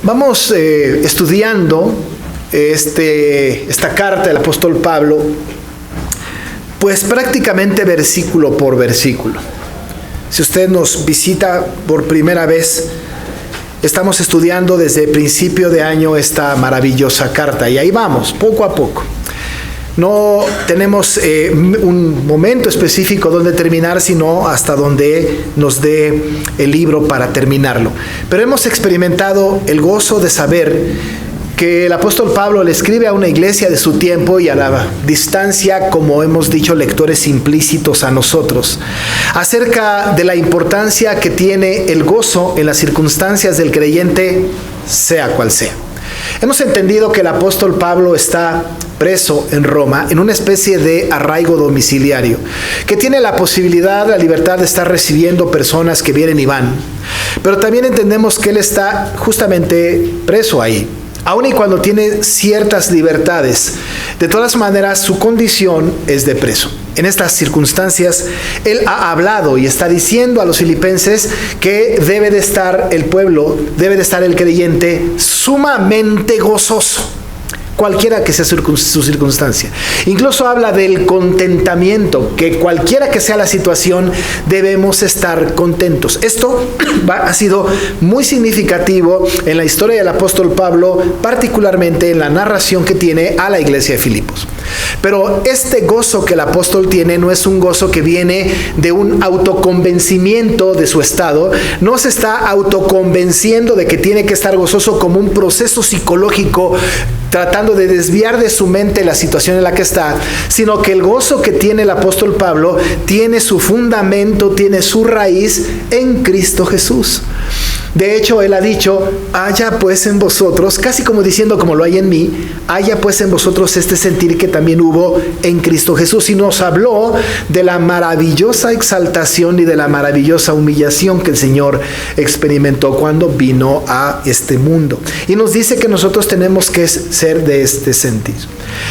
Vamos estudiando esta carta del apóstol Pablo, pues prácticamente versículo por versículo. Si usted nos visita por primera vez, estamos estudiando desde el principio de año esta maravillosa carta y ahí vamos, poco a poco. No tenemos un momento específico donde terminar, sino hasta donde nos dé el libro para terminarlo. Pero hemos experimentado el gozo de saber que el apóstol Pablo le escribe a una iglesia de su tiempo y a la distancia, como hemos dicho, lectores implícitos a nosotros, acerca de la importancia que tiene el gozo en las circunstancias del creyente, sea cual sea. Hemos entendido que el apóstol Pablo está preso en Roma, en una especie de arraigo domiciliario, que tiene la posibilidad, la libertad de estar recibiendo personas que vienen y van. Pero también entendemos que él está justamente preso ahí, aun y cuando tiene ciertas libertades. De todas maneras, su condición es de preso. En estas circunstancias, él ha hablado y está diciendo a los filipenses que debe de estar el pueblo, debe de estar el creyente sumamente gozoso, cualquiera que sea su circunstancia. Incluso habla del contentamiento, que cualquiera que sea la situación, debemos estar contentos. Esto ha sido muy significativo en la historia del apóstol Pablo, particularmente en la narración que tiene a la iglesia de Filipos. Pero este gozo que el apóstol tiene no es un gozo que viene de un autoconvencimiento de su estado, no se está autoconvenciendo de que tiene que estar gozoso como un proceso psicológico tratando de desviar de su mente la situación en la que está, sino que el gozo que tiene el apóstol Pablo tiene su fundamento, tiene su raíz en Cristo Jesús. De hecho, él ha dicho, haya pues en vosotros, casi como diciendo como lo hay en mí, haya pues en vosotros este sentir que también hubo en Cristo Jesús. Y nos habló de la maravillosa exaltación y de la maravillosa humillación que el Señor experimentó cuando vino a este mundo. Y nos dice que nosotros tenemos que ser de este sentir.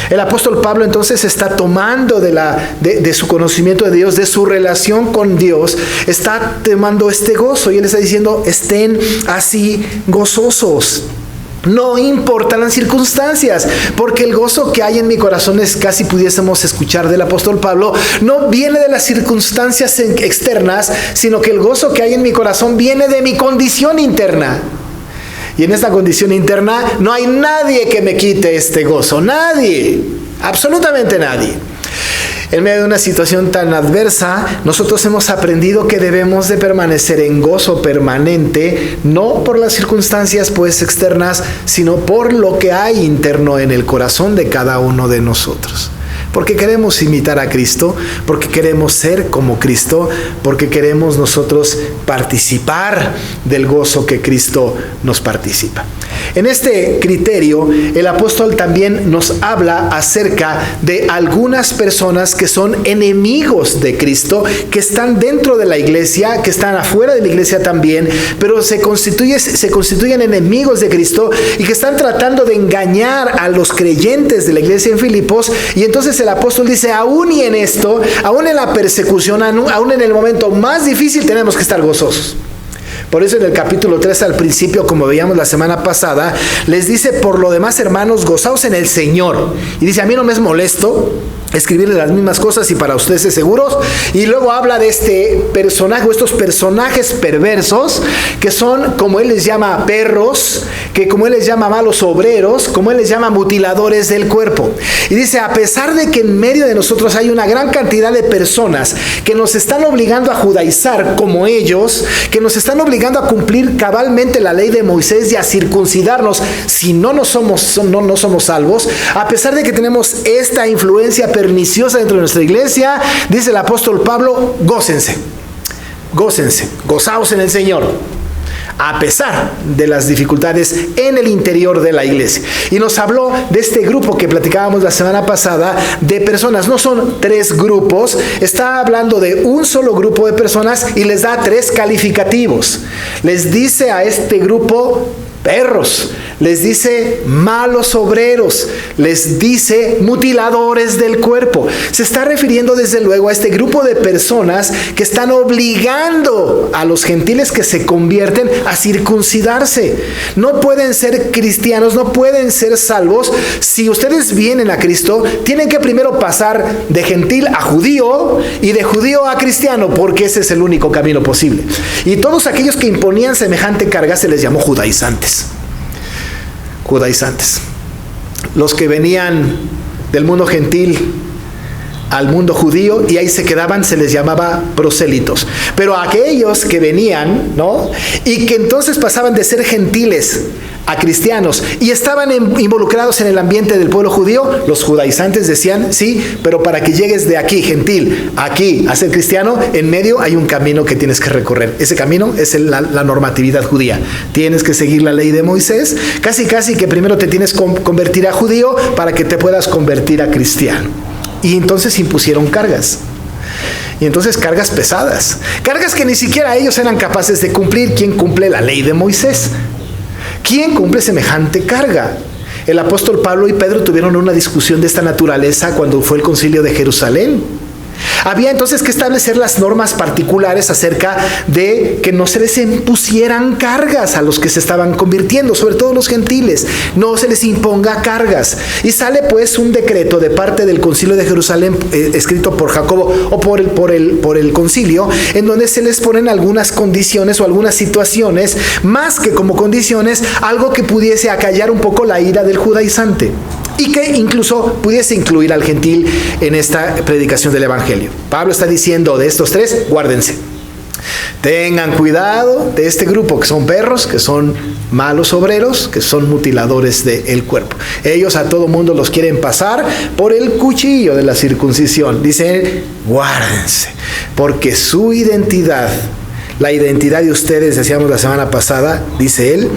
El apóstol Pablo entonces está tomando de su conocimiento de Dios, de su relación con Dios, está tomando este gozo y él está diciendo, estén así gozosos. No importan las circunstancias, porque el gozo que hay en mi corazón es, casi pudiésemos escuchar del apóstol Pablo, no viene de las circunstancias externas, sino que el gozo que hay en mi corazón viene de mi condición interna. Y en esta condición interna no hay nadie que me quite este gozo, nadie, absolutamente nadie. En medio de una situación tan adversa, nosotros hemos aprendido que debemos de permanecer en gozo permanente, no por las circunstancias pues externas, sino por lo que hay interno en el corazón de cada uno de nosotros. Porque queremos imitar a Cristo, porque queremos ser como Cristo, porque queremos nosotros participar del gozo que Cristo nos participa. En este criterio, el apóstol también nos habla acerca de algunas personas que son enemigos de Cristo, que están dentro de la iglesia, que están afuera de la iglesia también, pero se constituyen enemigos de Cristo y que están tratando de engañar a los creyentes de la iglesia en Filipos. Y entonces el apóstol dice, aún y en esto, aún en la persecución, aún en el momento más difícil, tenemos que estar gozosos. Por eso en el capítulo 3 al principio, como veíamos la semana pasada, les dice, por lo demás, hermanos, gozaos en el Señor. Y dice, a mí no me es molesto escribirles las mismas cosas y para ustedes es seguros. Y luego habla de este personaje, o estos personajes perversos, que son, como él les llama, perros, que como él les llama, malos obreros, como él les llama, mutiladores del cuerpo. Y dice, a pesar de que en medio de nosotros hay una gran cantidad de personas que nos están obligando a judaizar como ellos, que nos están obligando a cumplir cabalmente la ley de Moisés y a circuncidarnos, si no somos salvos, a pesar de que tenemos esta influencia perniciosa dentro de nuestra iglesia, dice el apóstol Pablo, gócense, gozaos en el Señor, a pesar de las dificultades en el interior de la iglesia. Y nos habló de este grupo que platicábamos la semana pasada, de personas, no son tres grupos, está hablando de un solo grupo de personas y les da tres calificativos. Les dice a este grupo perros, les dice malos obreros, les dice mutiladores del cuerpo. Se está refiriendo desde luego a este grupo de personas que están obligando a los gentiles que se convierten a circuncidarse. No pueden ser cristianos, no pueden ser salvos. Si ustedes vienen a Cristo, tienen que primero pasar de gentil a judío y de judío a cristiano, porque ese es el único camino posible. Y todos aquellos que imponían semejante carga se les llamó judaizantes. Judaizantes. Los que venían del mundo gentil al mundo judío y ahí se quedaban se les llamaba prosélitos. Pero a aquellos que venían, ¿no?, y que entonces pasaban de ser gentiles a cristianos y estaban involucrados en el ambiente del pueblo judío, los judaizantes decían, sí, pero para que llegues de aquí, gentil, aquí a ser cristiano, en medio hay un camino que tienes que recorrer. Ese camino es la normatividad judía. Tienes que seguir la ley de Moisés, casi que primero te tienes que convertir a judío para que te puedas convertir a cristiano. Y entonces impusieron cargas. Y entonces cargas pesadas. Cargas que ni siquiera ellos eran capaces de cumplir. ¿Quién cumple la ley de Moisés? ¿Quién cumple semejante carga? El apóstol Pablo y Pedro tuvieron una discusión de esta naturaleza cuando fue el concilio de Jerusalén. Había entonces que establecer las normas particulares acerca de que no se les impusieran cargas a los que se estaban convirtiendo, sobre todo los gentiles. No se les imponga cargas. Y sale pues un decreto de parte del concilio de Jerusalén, escrito por Jacobo o por el concilio, en donde se les ponen algunas condiciones o algunas situaciones, más que como condiciones, algo que pudiese acallar un poco la ira del judaizante. Y que incluso pudiese incluir al gentil en esta predicación del Evangelio. Pablo está diciendo de estos tres, guárdense. Tengan cuidado de este grupo que son perros, que son malos obreros, que son mutiladores del cuerpo. Ellos a todo mundo los quieren pasar por el cuchillo de la circuncisión. Dicen, guárdense, porque su identidad, la identidad de ustedes, decíamos la semana pasada, dice él,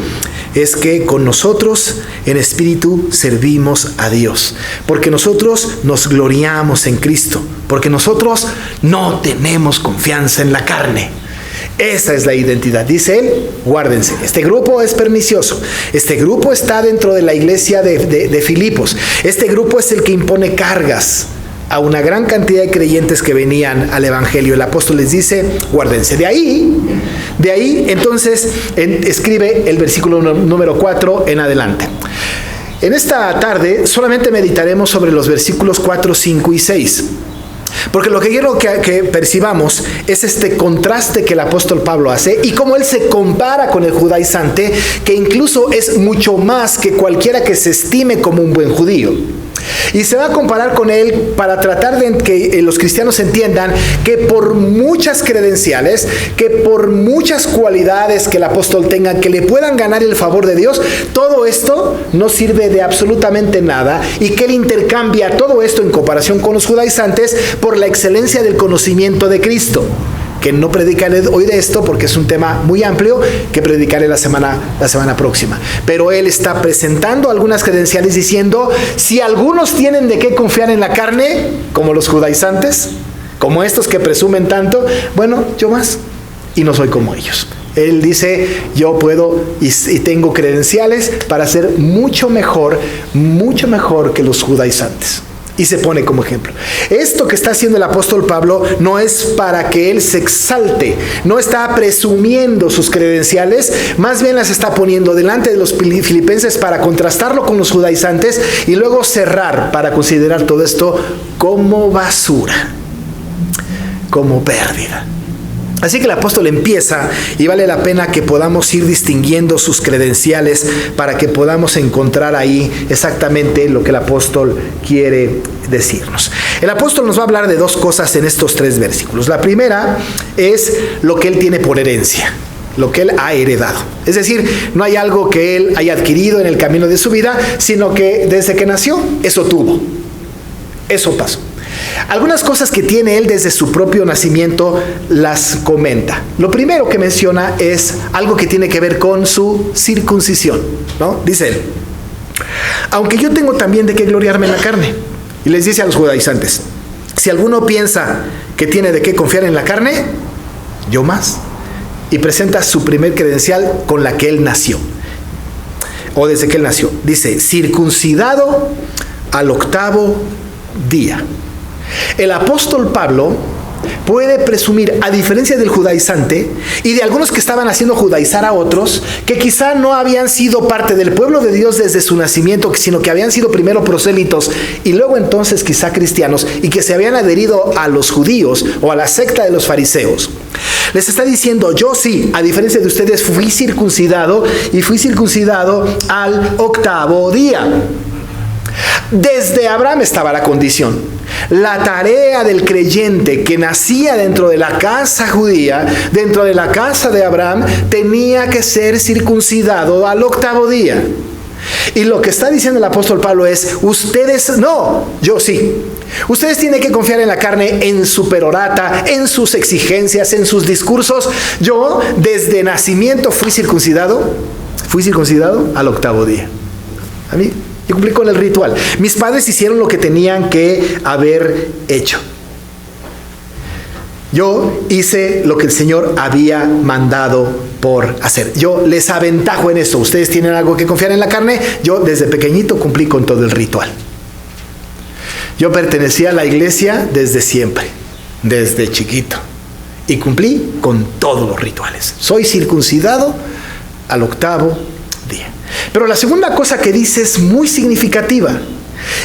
es que con nosotros en espíritu servimos a Dios, porque nosotros nos gloriamos en Cristo, porque nosotros no tenemos confianza en la carne. Esa es la identidad. Dice él, guárdense. Este grupo es pernicioso. Este grupo está dentro de la iglesia de Filipos. Este grupo es el que impone cargas a una gran cantidad de creyentes que venían al Evangelio. El apóstol les dice, guárdense. De ahí, entonces, escribe el versículo número 4 en adelante. En esta tarde solamente meditaremos sobre los versículos 4, 5 y 6. Porque lo que quiero que percibamos es este contraste que el apóstol Pablo hace y cómo él se compara con el judaizante, que incluso es mucho más que cualquiera que se estime como un buen judío. Y se va a comparar con él para tratar de que los cristianos entiendan que por muchas credenciales, que por muchas cualidades que el apóstol tenga, que le puedan ganar el favor de Dios, todo esto no sirve de absolutamente nada, y que él intercambia todo esto en comparación con los judaizantes por la excelencia del conocimiento de Cristo. Que no predicaré hoy de esto porque es un tema muy amplio que predicaré la semana próxima. Pero él está presentando algunas credenciales diciendo, si algunos tienen de qué confiar en la carne, como los judaizantes, como estos que presumen tanto, bueno, yo más, y no soy como ellos. Él dice, yo puedo y tengo credenciales para ser mucho mejor que los judaizantes. Y se pone como ejemplo. Esto que está haciendo el apóstol Pablo no es para que él se exalte, no está presumiendo sus credenciales, más bien las está poniendo delante de los filipenses para contrastarlo con los judaizantes y luego cerrar para considerar todo esto como basura, como pérdida. Así que el apóstol empieza, y vale la pena que podamos ir distinguiendo sus credenciales para que podamos encontrar ahí exactamente lo que el apóstol quiere decirnos. El apóstol nos va a hablar de dos cosas en estos 3 versículos. La primera es lo que él tiene por herencia, lo que él ha heredado. Es decir, no hay algo que él haya adquirido en el camino de su vida, sino que desde que nació, eso tuvo, eso pasó. Algunas cosas que tiene él desde su propio nacimiento las comenta. Lo primero que menciona es algo que tiene que ver con su circuncisión, ¿no? Dice él, aunque yo tengo también de qué gloriarme en la carne. Y les dice a los judaizantes, si alguno piensa que tiene de qué confiar en la carne, yo más. Y presenta su primer credencial con la que él nació. o desde que él nació. Dice, circuncidado al 8º día. El apóstol Pablo puede presumir, a diferencia del judaizante y de algunos que estaban haciendo judaizar a otros, que quizá no habían sido parte del pueblo de Dios desde su nacimiento, sino que habían sido primero prosélitos y luego entonces quizá cristianos, y que se habían adherido a los judíos o a la secta de los fariseos. Les está diciendo, yo sí, a diferencia de ustedes, fui circuncidado y fui circuncidado al 8º día. Desde Abraham estaba la condición. La tarea del creyente que nacía dentro de la casa judía, dentro de la casa de Abraham, tenía que ser circuncidado al 8º día. Y lo que está diciendo el apóstol Pablo es, ustedes no, yo sí. Ustedes tienen que confiar en la carne, en su perorata, en sus exigencias, en sus discursos. Yo desde nacimiento fui circuncidado al 8º día. A mí, yo cumplí con el ritual. Mis padres hicieron lo que tenían que haber hecho. Yo hice lo que el Señor había mandado por hacer. Yo les aventajo en esto. Ustedes tienen algo que confiar en la carne. Yo desde pequeñito cumplí con todo el ritual. Yo pertenecía a la iglesia desde siempre, desde chiquito. Y cumplí con todos los rituales. Soy circuncidado al 8º día. Pero la segunda cosa que dice es muy significativa.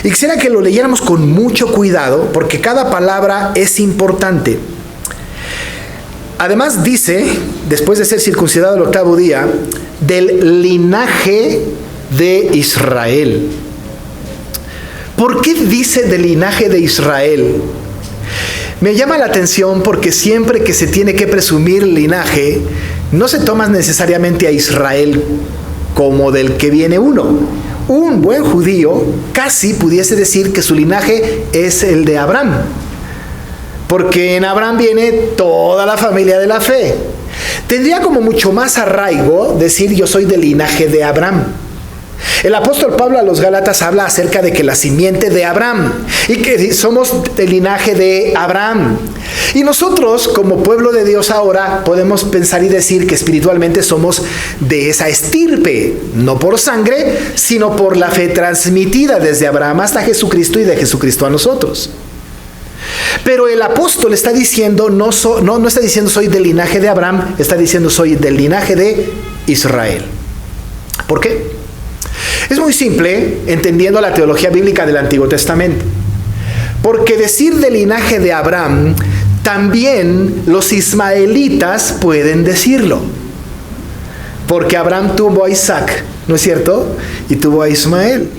Y quisiera que lo leyéramos con mucho cuidado, porque cada palabra es importante. Además dice, después de ser circuncidado el 8º día, del linaje de Israel. ¿Por qué dice del linaje de Israel? Me llama la atención porque siempre que se tiene que presumir linaje, no se toma necesariamente a Israel como del que viene uno. Un buen judío casi pudiese decir que su linaje es el de Abraham, porque en Abraham viene toda la familia de la fe. Tendría como mucho más arraigo decir yo soy del linaje de Abraham. El apóstol Pablo a los Gálatas habla acerca de que la simiente de Abraham y que somos del linaje de Abraham. Y nosotros, como pueblo de Dios ahora, podemos pensar y decir que espiritualmente somos de esa estirpe, no por sangre, sino por la fe transmitida desde Abraham hasta Jesucristo y de Jesucristo a nosotros. Pero el apóstol está diciendo, no está diciendo soy del linaje de Abraham, está diciendo soy del linaje de Israel. ¿Por qué? Es muy simple, entendiendo la teología bíblica del Antiguo Testamento. Porque decir del linaje de Abraham, también los ismaelitas pueden decirlo. Porque Abraham tuvo a Isaac, ¿no es cierto? Y tuvo a Ismael.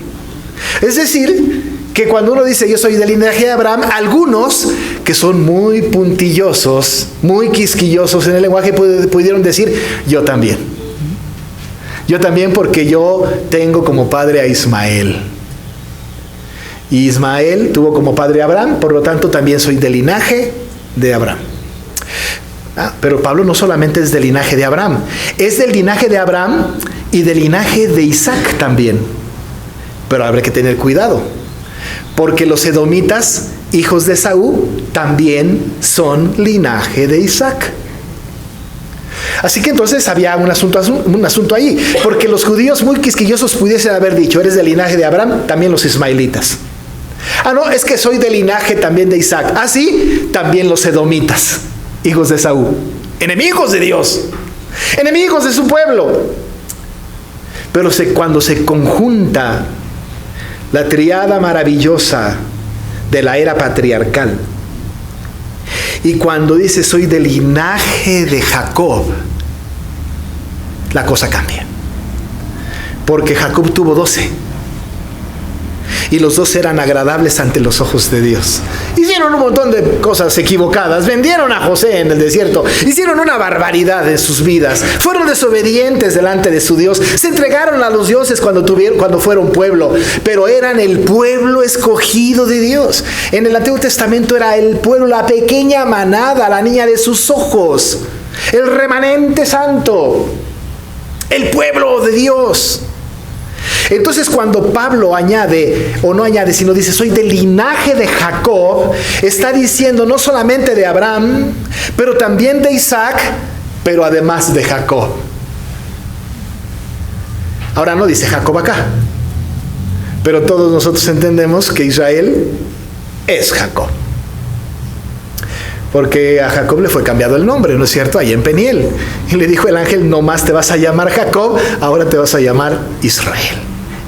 Es decir, que cuando uno dice yo soy del linaje de Abraham, algunos que son muy puntillosos, muy quisquillosos en el lenguaje pudieron decir yo también. Yo también porque yo tengo como padre a Ismael. Y Ismael tuvo como padre a Abraham, por lo tanto también soy del linaje de Abraham. Pero Pablo no solamente es del linaje de Abraham, es del linaje de Abraham y del linaje de Isaac también. Pero habrá que tener cuidado, porque los edomitas, hijos de Esaú, también son linaje de Isaac. Así que entonces había un asunto ahí, porque los judíos muy quisquillosos pudiesen haber dicho, eres del linaje de Abraham, también los ismaelitas. No, es que soy del linaje también de Isaac. Sí, también los edomitas, hijos de Esaú, enemigos de Dios, enemigos de su pueblo. Pero cuando se conjunta la triada maravillosa de la era patriarcal, y cuando dice soy del linaje de Jacob, la cosa cambia. Porque Jacob tuvo 12. Y los 12 eran agradables ante los ojos de Dios. Hicieron un montón de cosas equivocadas. Vendieron a José en el desierto. Hicieron una barbaridad en sus vidas. Fueron desobedientes delante de su Dios. Se entregaron a los dioses cuando fueron pueblo. Pero eran el pueblo escogido de Dios. En el Antiguo Testamento era el pueblo, la pequeña manada, la niña de sus ojos. El remanente santo. El pueblo de Dios. Entonces cuando Pablo añade, o no añade, sino dice soy del linaje de Jacob, está diciendo no solamente de Abraham, pero también de Isaac, pero además de Jacob. Ahora no dice Jacob acá, pero todos nosotros entendemos que Israel es Jacob. Porque a Jacob le fue cambiado el nombre, ¿no es cierto? Ahí en Peniel. Y le dijo el ángel, no más te vas a llamar Jacob, ahora te vas a llamar Israel.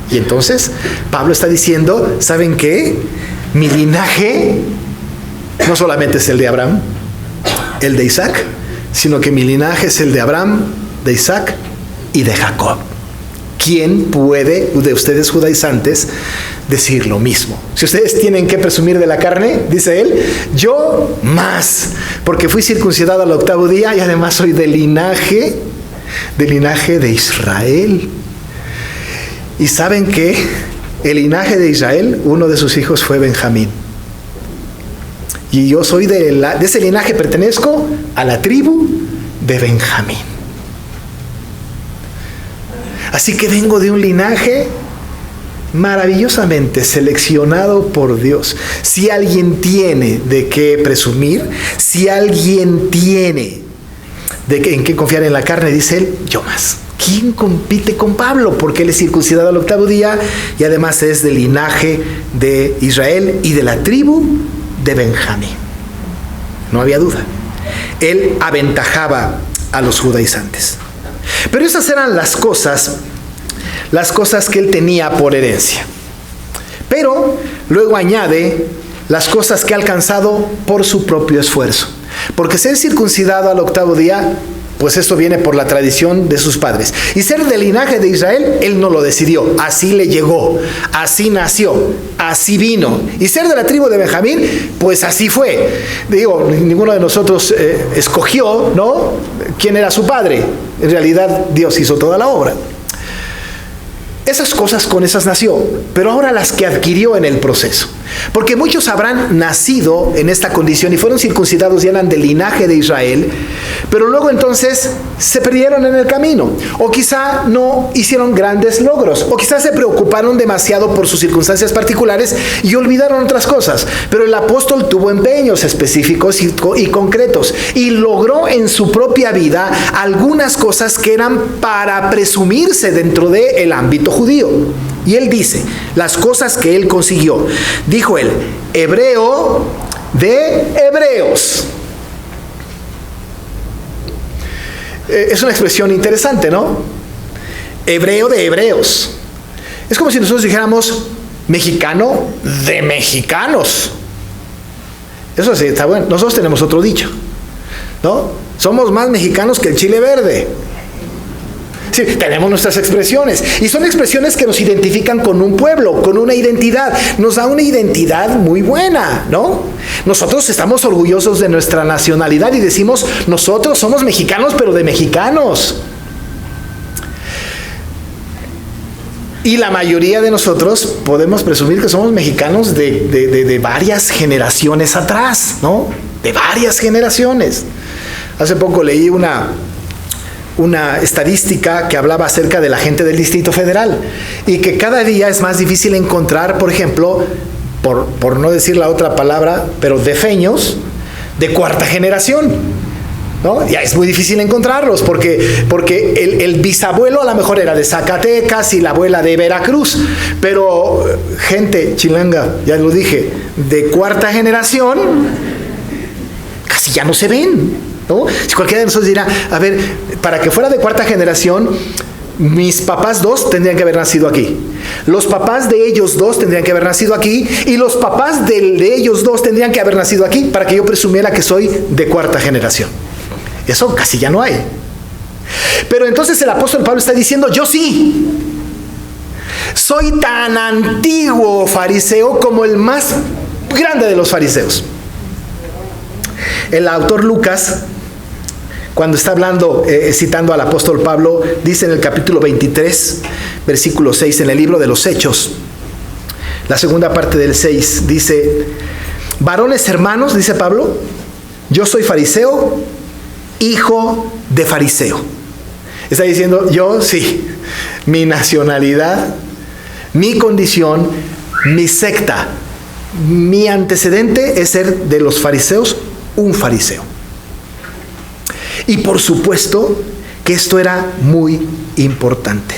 Y entonces Pablo está diciendo, ¿saben qué? Mi linaje no solamente es el de Abraham, el de Isaac, sino que mi linaje es el de Abraham, de Isaac y de Jacob. ¿Quién puede, de ustedes judaizantes, decir lo mismo? Si ustedes tienen que presumir de la carne, dice él, yo más, porque fui circuncidado al 8º día y además soy del linaje de Israel. ¿Y saben qué? El linaje de Israel, uno de sus hijos fue Benjamín. Y yo soy de ese linaje, pertenezco a la tribu de Benjamín. Así que vengo de un linaje maravillosamente seleccionado por Dios. Si alguien tiene de qué presumir, si alguien tiene en qué confiar en la carne, dice él, yo más. ¿Quién compite con Pablo? Porque él es circuncidado al 8º día y además es del linaje de Israel y de la tribu de Benjamín. No había duda. Él aventajaba a los judaizantes. Pero esas eran las cosas que él tenía por herencia. Pero luego añade las cosas que ha alcanzado por su propio esfuerzo. Porque ser circuncidado al 8º día, pues esto viene por la tradición de sus padres. Y ser del linaje de Israel, él no lo decidió. Así le llegó, así nació, así vino. Y ser de la tribu de Benjamín, pues así fue. Digo, ninguno de nosotros escogió, ¿no?, quién era su padre. En realidad, Dios hizo toda la obra. Esas cosas, con esas nació, pero ahora las que adquirió en el proceso. Porque muchos habrán nacido en esta condición y fueron circuncidados y eran del linaje de Israel, pero luego entonces se perdieron en el camino. O quizá no hicieron grandes logros, o quizá se preocuparon demasiado por sus circunstancias particulares y olvidaron otras cosas. Pero el apóstol tuvo empeños específicos y concretos y logró en su propia vida algunas cosas que eran para presumirse dentro del ámbito judío. Y él dice las cosas que él consiguió. Dijo él, hebreo de hebreos. Es una expresión interesante, ¿no? Hebreo de hebreos. Es como si nosotros dijéramos mexicano de mexicanos. Eso sí, está bueno. Nosotros tenemos otro dicho, ¿no? Somos más mexicanos que el chile verde. Sí, tenemos nuestras expresiones y son expresiones que nos identifican con un pueblo, con una identidad. Nos da una identidad muy buena, ¿no? Nosotros estamos orgullosos de nuestra nacionalidad y decimos, nosotros somos mexicanos, pero de mexicanos. Y la mayoría de nosotros podemos presumir que somos mexicanos de varias generaciones atrás, ¿no? De varias generaciones. Hace poco leí una estadística que hablaba acerca de la gente del Distrito Federal y que cada día es más difícil encontrar, por ejemplo, por no decir la otra palabra, pero defeños de 4ª generación, ¿no? Ya es muy difícil encontrarlos porque el bisabuelo a lo mejor era de Zacatecas y la abuela de Veracruz, pero gente chilanga, ya lo dije, de 4ª generación casi ya no se ven, ¿no? Si cualquiera de nosotros dirá, a ver, para que fuera de 4ª generación, mis papás 2 tendrían que haber nacido aquí. Los papás de ellos 2 tendrían que haber nacido aquí. Y los papás de ellos 2 tendrían que haber nacido aquí para que yo presumiera que soy de 4ª generación. Eso casi ya no hay. Pero entonces el apóstol Pablo está diciendo, yo sí. Soy tan antiguo fariseo como el más grande de los fariseos. El autor Lucas, cuando está hablando, citando al apóstol Pablo, dice en el capítulo 23, versículo 6, en el libro de los Hechos, la segunda parte del 6, dice, varones hermanos, dice Pablo, yo soy fariseo, hijo de fariseo. Está diciendo, yo sí, mi nacionalidad, mi condición, mi secta, mi antecedente es ser de los fariseos, un fariseo. Y por supuesto que esto era muy importante.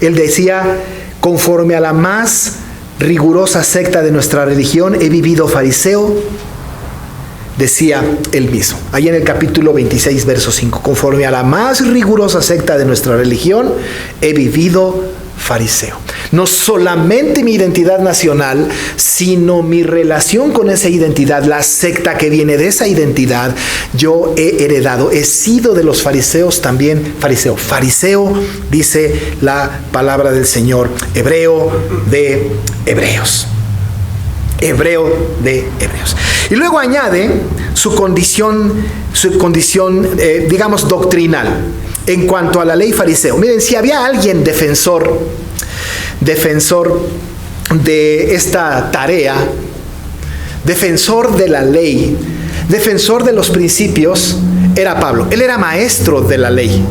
Él decía, conforme a la más rigurosa secta de nuestra religión, he vivido fariseo, decía él mismo, ahí en el capítulo 26, verso 5, conforme a la más rigurosa secta de nuestra religión, he vivido fariseo. No solamente mi identidad nacional, sino mi relación con esa identidad, la secta que viene de esa identidad, yo he heredado, he sido de los fariseos también, fariseo. Fariseo, dice la palabra del Señor, hebreo de hebreos. Hebreo de hebreos. Y luego añade su condición, digamos, doctrinal en cuanto a la ley fariseo. Miren, si había alguien defensor de esta tarea, defensor de la ley, defensor de los principios, era Pablo. Él era maestro de la ley.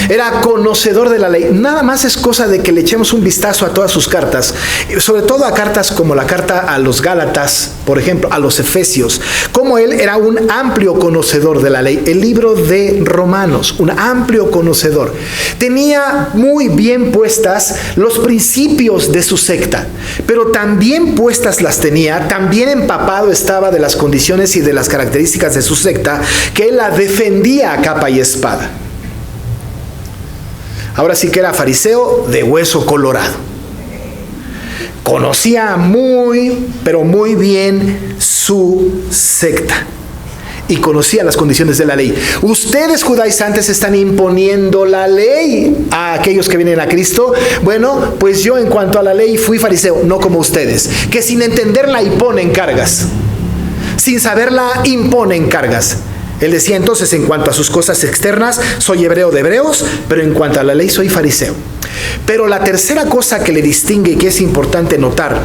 Era conocedor de la ley. Nada más es cosa de que le echemos un vistazo a todas sus cartas, sobre todo a cartas como la carta a los Gálatas, por ejemplo, a los Efesios, como él era un amplio conocedor de la ley. El libro de Romanos, un amplio conocedor. Tenía muy bien puestas los principios de su secta, pero también puestas las tenía, también empapado estaba de las condiciones y de las características de su secta, que él la defendía a capa y espada. Ahora sí que era fariseo de hueso colorado. Conocía pero muy bien su secta. Y conocía las condiciones de la ley. Ustedes, judaizantes, están imponiendo la ley a aquellos que vienen a Cristo. Bueno, pues yo en cuanto a la ley fui fariseo, no como ustedes, que sin entenderla imponen cargas. Sin saberla imponen cargas. Él decía entonces, en cuanto a sus cosas externas, soy hebreo de hebreos, pero en cuanto a la ley soy fariseo. Pero la tercera cosa que le distingue y que es importante notar,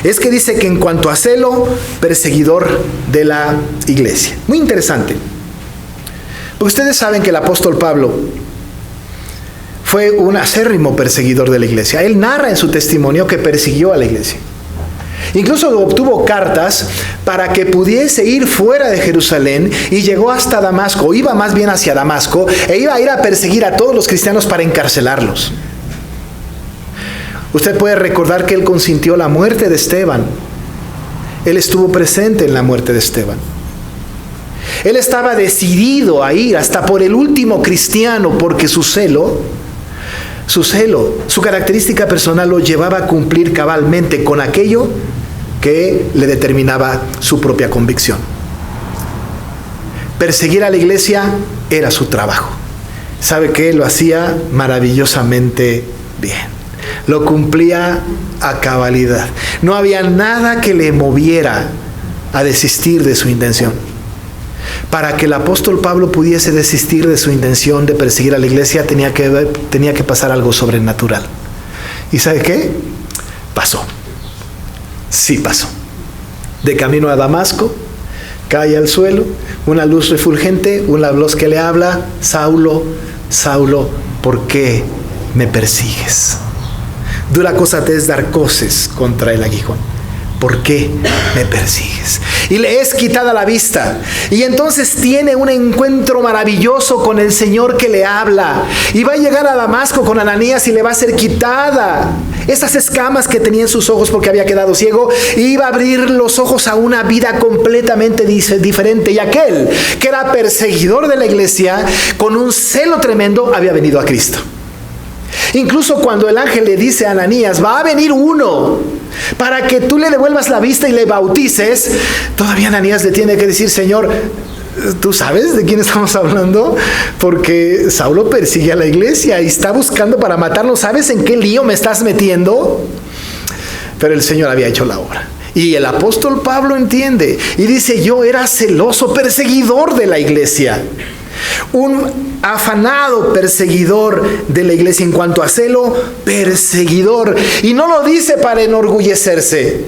es que dice que en cuanto a celo, perseguidor de la iglesia. Muy interesante. Porque ustedes saben que el apóstol Pablo fue un acérrimo perseguidor de la iglesia. Él narra en su testimonio que persiguió a la iglesia. Incluso obtuvo cartas para que pudiese ir fuera de Jerusalén y llegó hasta Damasco, iba más bien hacia Damasco, e iba a ir a perseguir a todos los cristianos para encarcelarlos. Usted puede recordar que él consintió la muerte de Esteban. Él estuvo presente en la muerte de Esteban. Él estaba decidido a ir hasta por el último cristiano porque su característica personal lo llevaba a cumplir cabalmente con aquello que le determinaba su propia convicción. Perseguir a la iglesia era su trabajo. ¿Sabe qué? Lo hacía maravillosamente bien. Lo cumplía a cabalidad. No había nada que le moviera a desistir de su intención. Para que el apóstol Pablo pudiese desistir de su intención de perseguir a la iglesia, tenía que pasar algo sobrenatural. ¿Y sabe qué? Pasó. Sí pasó. De camino a Damasco, cae al suelo, una luz refulgente, una voz que le habla: Saulo, Saulo, ¿por qué me persigues? Dura cosa te es dar coces contra el aguijón. ¿Por qué me persigues? Y le es quitada la vista. Y entonces tiene un encuentro maravilloso con el Señor que le habla. Y va a llegar a Damasco con Ananías y le va a ser quitada esas escamas que tenía en sus ojos porque había quedado ciego. Y iba a abrir los ojos a una vida completamente diferente. Y aquel que era perseguidor de la iglesia, con un celo tremendo, había venido a Cristo. Incluso cuando el ángel le dice a Ananías: va a venir uno para que tú le devuelvas la vista y le bautices, todavía Ananías le tiene que decir: Señor, ¿tú sabes de quién estamos hablando? Porque Saulo persigue a la iglesia y está buscando para matarnos. ¿Sabes en qué lío me estás metiendo? Pero el Señor había hecho la obra. Y el apóstol Pablo entiende y dice: yo era celoso perseguidor de la iglesia. Un afanado perseguidor de la iglesia. En cuanto a celo, perseguidor. Y no lo dice para enorgullecerse.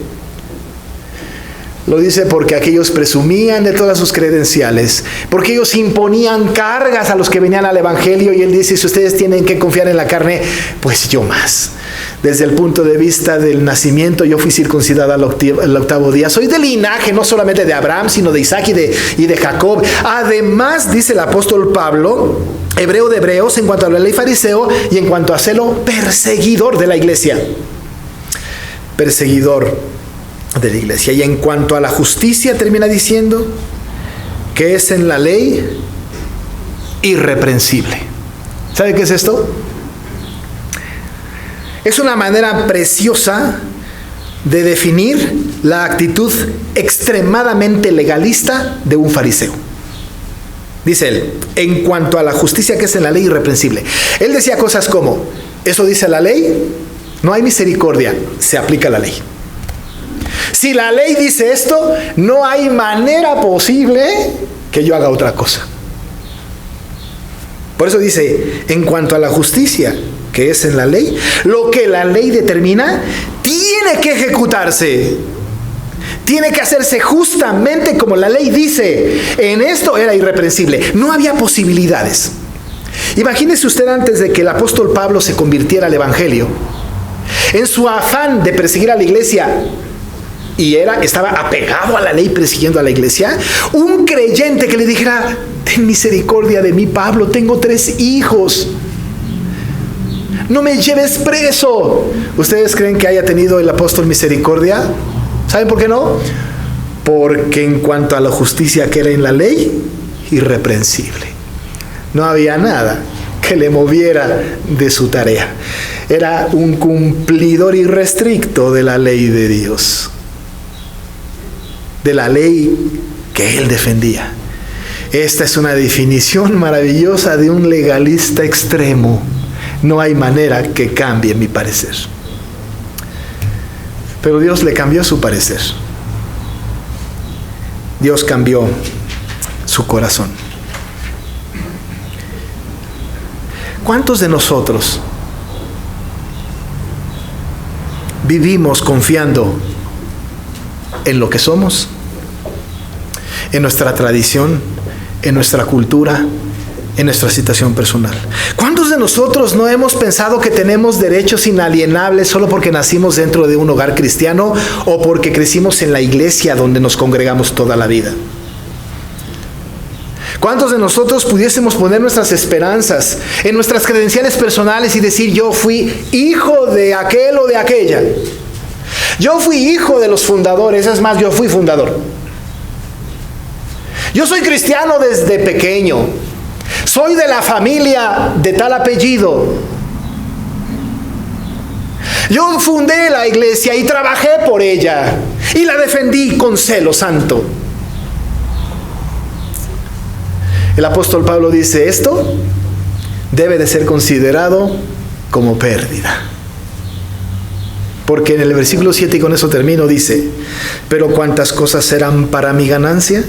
Lo dice porque aquellos presumían de todas sus credenciales, porque ellos imponían cargas a los que venían al Evangelio, y él dice, si ustedes tienen que confiar en la carne, pues yo más. Desde el punto de vista del nacimiento, yo fui circuncidado al 8º día. Soy del linaje no solamente de Abraham, sino de Isaac y de Jacob. Además, dice el apóstol Pablo, hebreo de hebreos, en cuanto a la ley fariseo, y en cuanto a celo, perseguidor de la iglesia. Perseguidor de la iglesia. Y en cuanto a la justicia, termina diciendo que es en la ley irreprensible. ¿Sabe qué es esto? Es una manera preciosa de definir la actitud extremadamente legalista de un fariseo. Dice él, en cuanto a la justicia que es en la ley irreprensible. Él decía cosas como, eso dice la ley, no hay misericordia, se aplica la ley. Si la ley dice esto, no hay manera posible que yo haga otra cosa. Por eso dice, en cuanto a la justicia que es en la ley, lo que la ley determina tiene que ejecutarse. Tiene que hacerse justamente como la ley dice. En esto era irreprensible. No había posibilidades. Imagínese usted antes de que el apóstol Pablo se convirtiera al Evangelio. En su afán de perseguir a la iglesia, y estaba apegado a la ley persiguiendo a la iglesia, un creyente que le dijera, ten misericordia de mí, Pablo, tengo 3 hijos. No me lleves preso. ¿Ustedes creen que haya tenido el apóstol misericordia? ¿Saben por qué no? Porque en cuanto a la justicia que era en la ley, irreprensible. No había nada que le moviera de su tarea. Era un cumplidor irrestricto de la ley de Dios, de la ley que él defendía. Esta es una definición maravillosa de un legalista extremo. No hay manera que cambie mi parecer. Pero Dios le cambió su parecer. Dios cambió su corazón. ¿Cuántos de nosotros vivimos confiando en lo que somos, en nuestra tradición, en nuestra cultura, en nuestra situación personal? ¿Cuántos de nosotros no hemos pensado que tenemos derechos inalienables solo porque nacimos dentro de un hogar cristiano o porque crecimos en la iglesia donde nos congregamos toda la vida? ¿Cuántos de nosotros pudiésemos poner nuestras esperanzas en nuestras credenciales personales y decir, yo fui hijo de aquel o de aquella? Yo fui hijo de los fundadores, es más, yo fui fundador. Yo soy cristiano desde pequeño. Soy de la familia de tal apellido. Yo fundé la iglesia y trabajé por ella y la defendí con celo santo. El apóstol Pablo dice, esto debe de ser considerado como pérdida. Porque en el versículo 7, y con eso termino, dice, pero cuántas cosas serán para mi ganancia,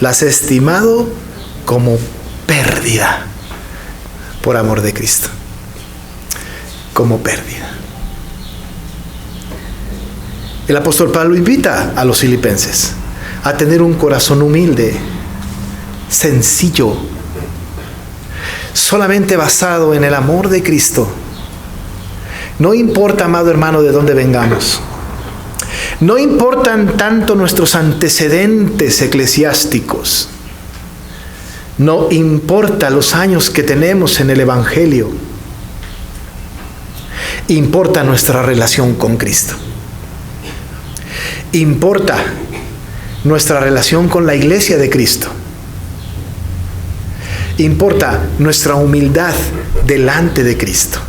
las he estimado como pérdida por amor de Cristo. Como pérdida. El apóstol Pablo invita a los filipenses a tener un corazón humilde, sencillo, solamente basado en el amor de Cristo. No importa, amado hermano, de dónde vengamos. No importan tanto nuestros antecedentes eclesiásticos. No importa los años que tenemos en el Evangelio. Importa nuestra relación con Cristo. Importa nuestra relación con la iglesia de Cristo. Importa nuestra humildad delante de Cristo.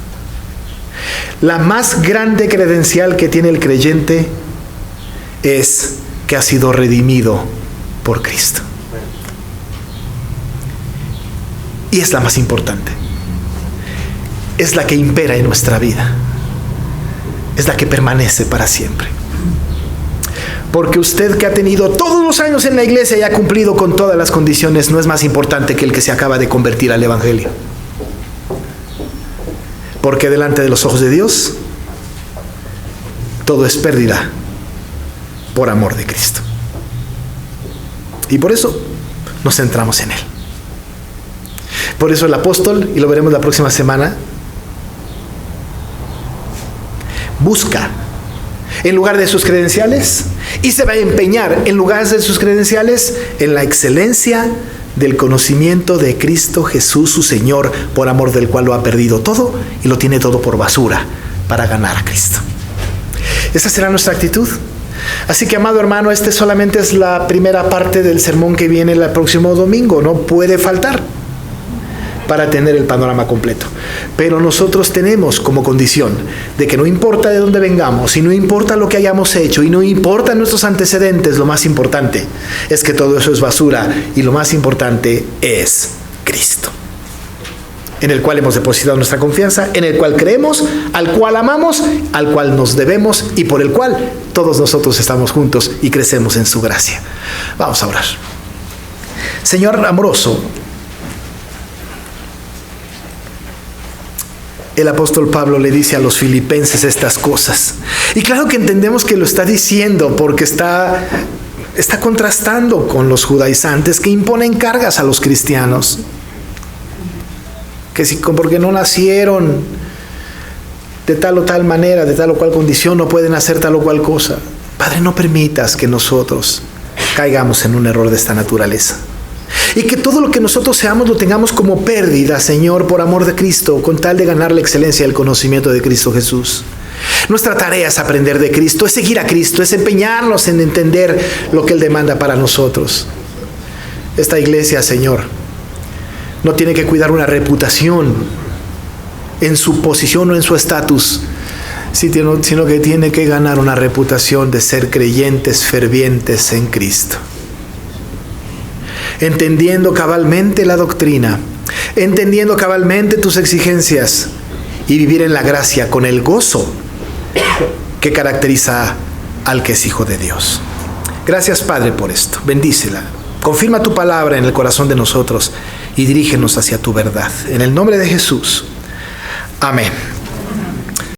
La más grande credencial que tiene el creyente es que ha sido redimido por Cristo. Y es la más importante. Es la que impera en nuestra vida. Es la que permanece para siempre. Porque usted, que ha tenido todos los años en la iglesia y ha cumplido con todas las condiciones, no es más importante que el que se acaba de convertir al Evangelio. Porque delante de los ojos de Dios, todo es pérdida por amor de Cristo. Y por eso nos centramos en Él. Por eso el apóstol, y lo veremos la próxima semana, busca en lugar de sus credenciales y se va a empeñar en lugar de sus credenciales en la excelencia del conocimiento de Cristo Jesús, su Señor, por amor del cual lo ha perdido todo y lo tiene todo por basura para ganar a Cristo. Esa será nuestra actitud. Así que, amado hermano, este solamente es la primera parte del sermón que viene el próximo domingo. No puede faltar para tener el panorama completo. Pero nosotros tenemos como condición de que no importa de dónde vengamos, y no importa lo que hayamos hecho, y no importa nuestros antecedentes, lo más importante es que todo eso es basura, y lo más importante es Cristo, en el cual hemos depositado nuestra confianza, en el cual creemos, al cual amamos, al cual nos debemos y por el cual todos nosotros estamos juntos y crecemos en su gracia. Vamos a orar. Señor amoroso, el apóstol Pablo le dice a los filipenses estas cosas. Y claro que entendemos que lo está diciendo porque está contrastando con los judaizantes que imponen cargas a los cristianos. Que si porque no nacieron de tal o tal manera, de tal o cual condición, no pueden hacer tal o cual cosa. Padre, no permitas que nosotros caigamos en un error de esta naturaleza. Y que todo lo que nosotros seamos lo tengamos como pérdida, Señor, por amor de Cristo, con tal de ganar la excelencia del conocimiento de Cristo Jesús. Nuestra tarea es aprender de Cristo, es seguir a Cristo, es empeñarnos en entender lo que Él demanda para nosotros. Esta iglesia, Señor, no tiene que cuidar una reputación en su posición o en su estatus, sino que tiene que ganar una reputación de ser creyentes fervientes en Cristo. Entendiendo cabalmente la doctrina, entendiendo cabalmente tus exigencias y vivir en la gracia con el gozo que caracteriza al que es hijo de Dios. Gracias, Padre, por esto. Bendícela. Confirma tu palabra en el corazón de nosotros y dirígenos hacia tu verdad. En el nombre de Jesús. Amén.